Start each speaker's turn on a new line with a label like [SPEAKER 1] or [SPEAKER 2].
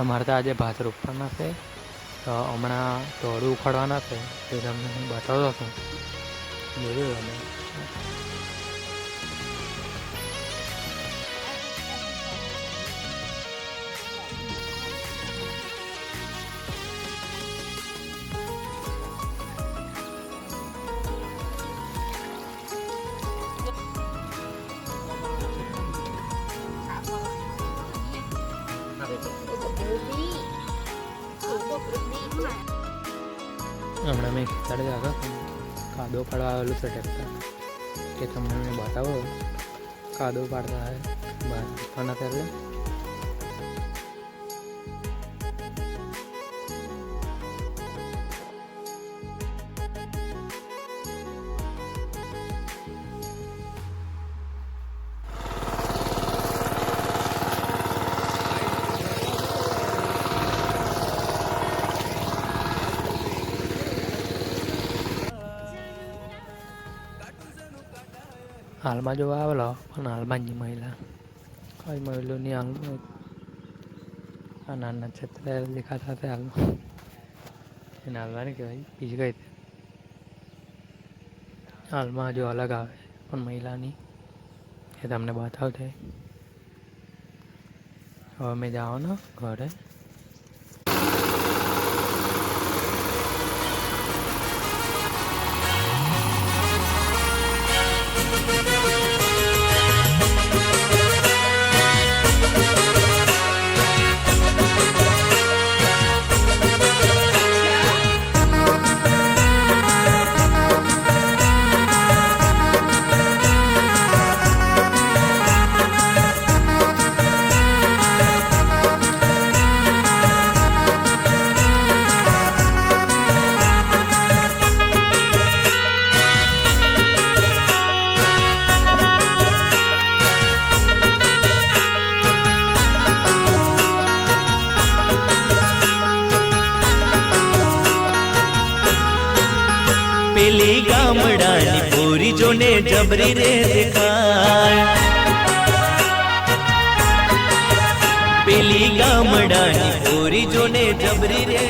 [SPEAKER 1] અમારે તો આજે ભાત રોપવાના છે, તો હમણાં તોડું ઉખાડવાના છે, તે તમને હું બતાવતો છું. જોયું તમે? હમણાં મેં ખેતર આગળ કાદો પાડવા આવેલું છે ટ્રેક્ટર, કે તમને મેં બતાવો કાદો પાડતા હોય બહાર પણ અત્યારે હાલમાં જોવા આવેલો, પણ હાલમાં જ મહિલા કઈ મહિલોની હાલમાં આ નાના છત્ર દેખાતા હતા હાલમાં, એને હાલવા નહીં કહેવાય, બીજી કઈ હાલમાં જો અલગ આવે પણ મહિલાની એ તમને બતાવતે. હવે મેં જવાનો ઘરે.
[SPEAKER 2] પેલી ગામડાની પૂરી જોને જબરી રે દેખાય, પેલી ગામડાની પૂરી જોને જબરી રે